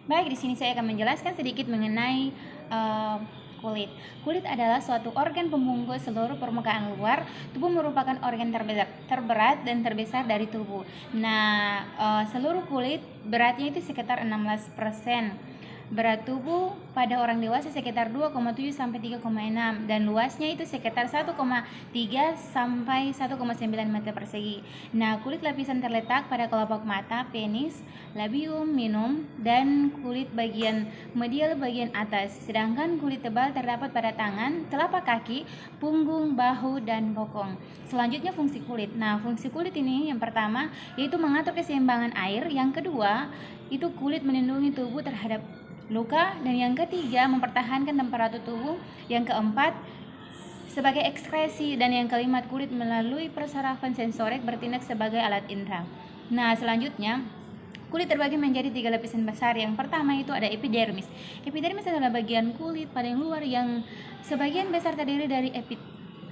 Baik, di sini saya akan menjelaskan sedikit mengenai kulit. Kulit adalah suatu organ pembungkus seluruh permukaan luar tubuh, merupakan organ terberat dan terbesar dari tubuh. Nah, seluruh kulit beratnya itu sekitar 16%. Berat tubuh pada orang dewasa sekitar 2,7 sampai 3,6 dan luasnya itu sekitar 1,3 sampai 1,9 meter persegi. Nah, kulit lapisan terletak pada kelopak mata, penis, labium, minum, dan kulit bagian medial bagian atas. Sedangkan kulit tebal terdapat pada tangan, telapak kaki, punggung, bahu, dan bokong. Selanjutnya fungsi kulit. Nah, fungsi kulit ini yang pertama yaitu mengatur keseimbangan air, yang kedua itu kulit melindungi tubuh terhadap luka, dan yang ketiga mempertahankan temperatur tubuh, yang keempat sebagai ekskresi, dan yang kelima kulit melalui persarafan sensorik bertindak sebagai alat indera. Nah, selanjutnya kulit terbagi menjadi 3 lapisan besar. Yang pertama itu ada epidermis. Epidermis adalah bagian kulit paling luar yang sebagian besar terdiri dari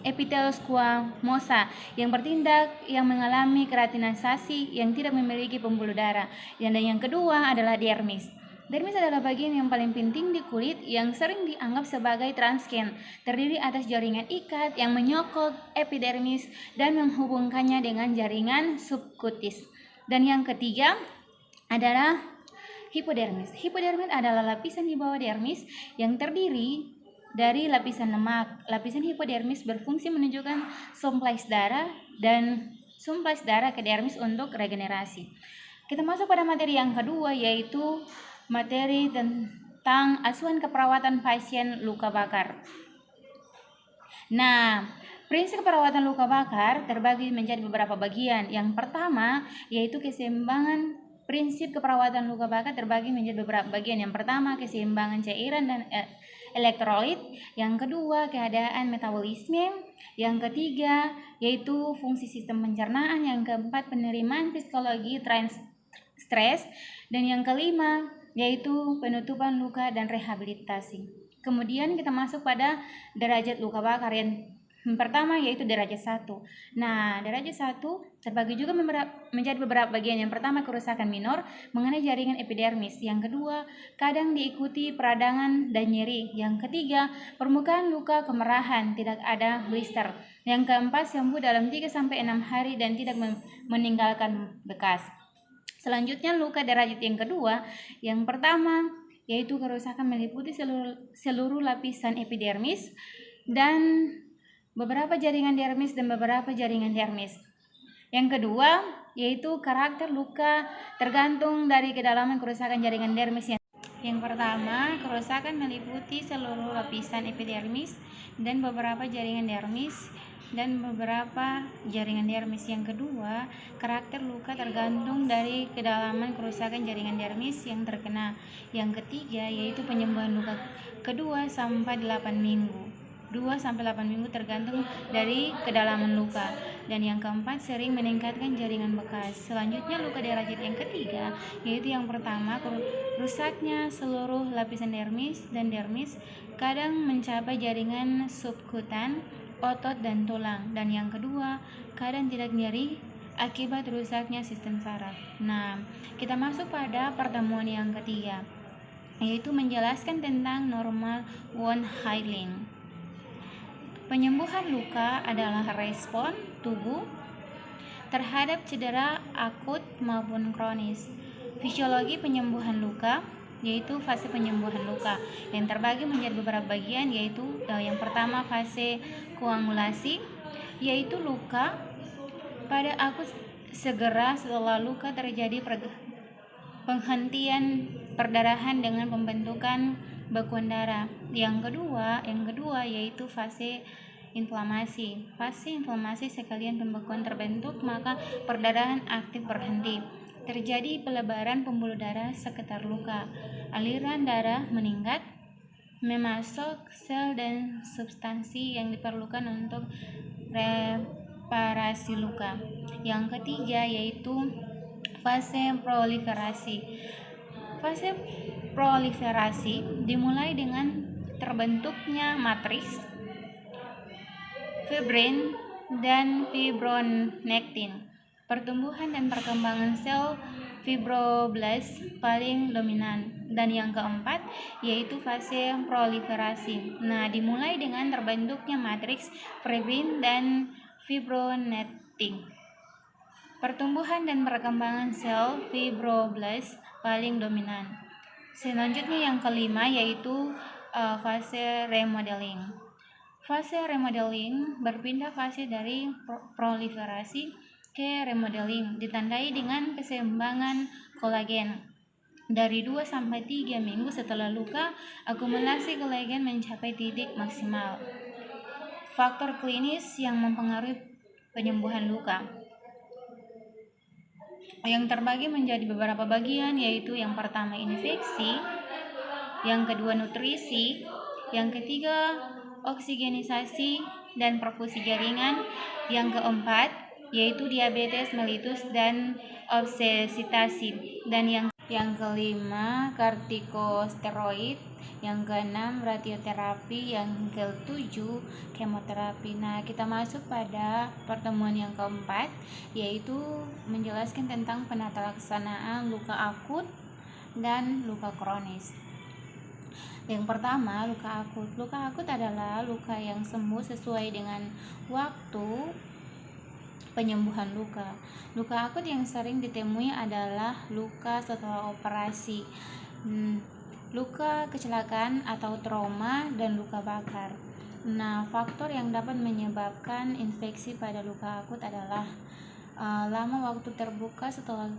epitel squamosa yang bertindak, yang mengalami keratinasasi, yang tidak memiliki pembuluh darah. Dan yang kedua adalah dermis. Dermis adalah bagian yang paling penting di kulit yang sering dianggap sebagai transgen, terdiri atas jaringan ikat yang menyokong epidermis dan menghubungkannya dengan jaringan subkutis. Dan yang ketiga adalah hipodermis. Hipodermis adalah lapisan di bawah dermis yang terdiri dari lapisan lemak. Lapisan hipodermis berfungsi menunjukkan suplai darah dan suplai darah ke dermis untuk regenerasi. Kita masuk pada materi yang kedua, yaitu materi tentang asuhan keperawatan pasien luka bakar. Nah, prinsip perawatan luka bakar terbagi menjadi beberapa bagian. Yang pertama yaitu keseimbangan. Prinsip keperawatan luka bakar terbagi menjadi beberapa bagian. Yang pertama, keseimbangan cairan dan elektrolit. Yang kedua, keadaan metabolisme. Yang ketiga yaitu fungsi sistem pencernaan. Yang keempat, penerimaan psikologi stres. Dan yang kelima yaitu penutupan luka dan rehabilitasi. Kemudian kita masuk pada derajat luka bakar. Yang pertama yaitu derajat 1. Nah, derajat 1 terbagi juga menjadi beberapa bagian. Yang pertama, kerusakan minor mengenai jaringan epidermis. Yang kedua, kadang diikuti peradangan dan nyeri. Yang ketiga, permukaan luka kemerahan, tidak ada blister. Yang keempat, sembuh dalam 3-6 hari dan tidak meninggalkan bekas. Selanjutnya, luka derajat yang kedua. Yang pertama yaitu kerusakan meliputi seluruh lapisan epidermis dan beberapa jaringan dermis dan beberapa jaringan dermis. Yang kedua yaitu karakter luka tergantung dari kedalaman kerusakan jaringan dermis. Yang pertama, kerusakan meliputi seluruh lapisan epidermis dan beberapa jaringan dermis dan beberapa jaringan dermis. Yang kedua, karakter luka tergantung dari kedalaman kerusakan jaringan dermis yang terkena. Yang ketiga yaitu penyembuhan luka kedua sampai 8 minggu. 2-8 minggu tergantung dari kedalaman luka. Dan yang keempat, sering meningkatkan jaringan bekas. Selanjutnya, luka derajat yang ketiga yaitu yang pertama, rusaknya seluruh lapisan dermis dan dermis, kadang mencapai jaringan subkutan, otot dan tulang. Dan yang kedua, kadang tidak nyeri akibat rusaknya sistem saraf. Nah, kita masuk pada pertemuan yang ketiga, yaitu menjelaskan tentang normal wound healing. Penyembuhan luka adalah respon tubuh terhadap cedera akut maupun kronis. Fisiologi penyembuhan luka yaitu fase penyembuhan luka yang terbagi menjadi beberapa bagian, yaitu yang pertama, fase koagulasi, yaitu luka pada akut segera setelah luka terjadi penghentian perdarahan dengan pembentukan bekuan darah. Yang kedua yaitu fase inflamasi. Fase inflamasi sekalian pembekuan terbentuk, maka perdarahan aktif berhenti. Terjadi pelebaran pembuluh darah sekitar luka. Aliran darah meningkat, memasuk sel dan substansi yang diperlukan untuk reparasi luka. Yang ketiga yaitu fase proliferasi. Fase proliferasi dimulai dengan terbentuknya matriks, fibrin, dan fibronektin. Pertumbuhan dan perkembangan sel fibroblast paling dominan. Dan yang keempat yaitu fase proliferasi. Nah, dimulai dengan terbentuknya matriks fibrin dan fibronectin. Pertumbuhan dan perkembangan sel fibroblast paling dominan. Selanjutnya yang kelima yaitu fase remodeling. Fase remodeling berpindah fase dari proliferasi ke remodeling, ditandai dengan keseimbangan kolagen. Dari 2 sampai 3 minggu setelah luka, akumulasi kolagen mencapai titik maksimal. Faktor klinis yang mempengaruhi penyembuhan luka yang terbagi menjadi beberapa bagian, yaitu yang pertama infeksi, yang kedua nutrisi, yang ketiga oksigenisasi dan perfusi jaringan, yang keempat yaitu diabetes mellitus dan obesitas, dan yang kelima kortikosteroid, yang keenam radioterapi, yang ketujuh kemoterapi. Nah, kita masuk pada pertemuan yang keempat, yaitu menjelaskan tentang penata laksanaan luka akut dan luka kronis. Yang pertama, luka akut. Luka akut adalah luka yang sembuh sesuai dengan waktu penyembuhan luka. Luka akut yang sering ditemui adalah luka setelah operasi, luka kecelakaan atau trauma, dan luka bakar. Nah, faktor yang dapat menyebabkan infeksi pada luka akut adalah lama waktu terbuka setelah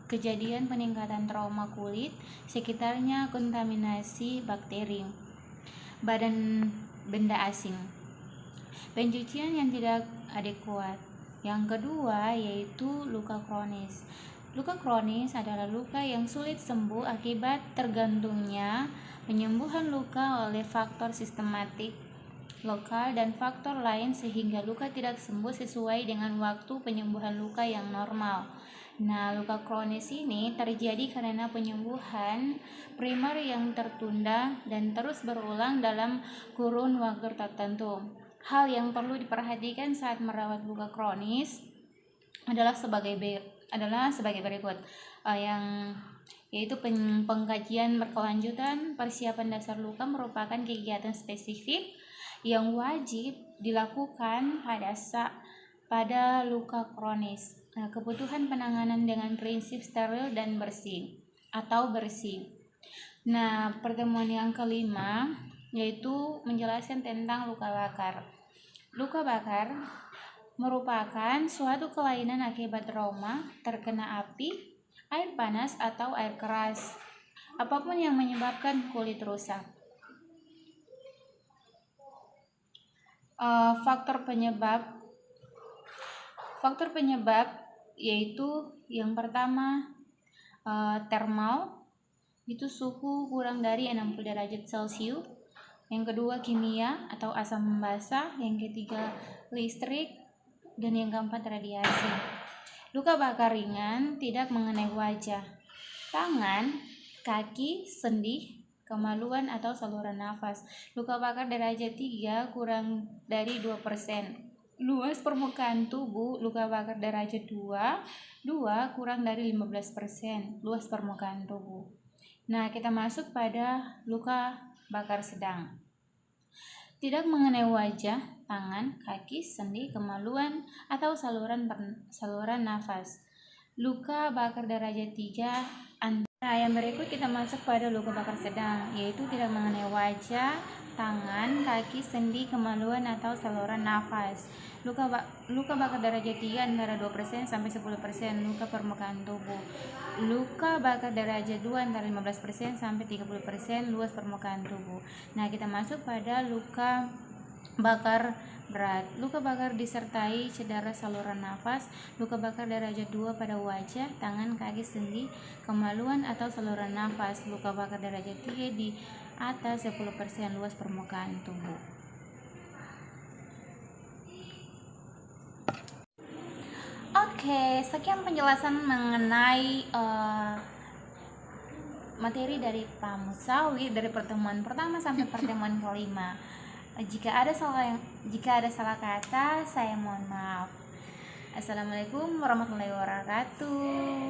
kejadian peningkatan trauma kulit, sekitarnya kontaminasi bakteri, badan benda asing, pencucian yang tidak adekuat. Yang kedua yaitu luka kronis. Luka kronis adalah luka yang sulit sembuh akibat tergantungnya penyembuhan luka oleh faktor sistematik, lokal, dan faktor lain sehingga luka tidak sembuh sesuai dengan waktu penyembuhan luka yang normal. Nah, luka kronis ini terjadi karena penyembuhan primer yang tertunda dan terus berulang dalam kurun waktu tertentu. Hal yang perlu diperhatikan saat merawat luka kronis adalah sebagai berikut, yaitu pengkajian berkelanjutan. Persiapan dasar luka merupakan kegiatan spesifik yang wajib dilakukan pada luka kronis. Nah, kebutuhan penanganan dengan prinsip steril dan bersih. Nah, pertemuan yang kelima yaitu menjelaskan tentang luka bakar. Luka bakar merupakan suatu kelainan akibat trauma, terkena api, air panas, atau air keras, apapun yang menyebabkan kulit rusak. Faktor penyebab yaitu yang pertama termal, itu suhu kurang dari 60 derajat Celcius. Yang kedua kimia atau asam basa. Yang ketiga listrik, dan yang keempat radiasi. Luka bakar ringan tidak mengenai wajah, tangan, kaki, sendi, kemaluan, atau saluran nafas. Luka bakar derajat 3 kurang dari 2%. Luas permukaan tubuh. Luka bakar derajat 2 kurang dari 15% luas permukaan tubuh. Nah, kita masuk pada luka bakar sedang. Tidak mengenai wajah, tangan, kaki, sendi, kemaluan, atau saluran nafas. Luka bakar derajat 3. Nah, yang berikut kita masuk pada luka bakar sedang, yaitu tidak mengenai wajah, tangan, kaki, sendi, kemaluan, atau saluran nafas. Luka bakar derajat 3 antara 2% sampai 10% luka permukaan tubuh. Luka bakar derajat 2 antara 15% sampai 30% luas permukaan tubuh. Nah, kita masuk pada luka bakar berat. Luka bakar disertai cedera saluran nafas. Luka bakar derajat 2 pada wajah, tangan, kaki, sendi, kemaluan, atau saluran nafas. Luka bakar derajat 3 di atas 10% luas permukaan tubuh. Oke, sekian penjelasan mengenai materi dari Pak Musawi dari pertemuan pertama sampai pertemuan kelima. Jika ada salah kata, saya mohon maaf. Assalamualaikum warahmatullahi wabarakatuh.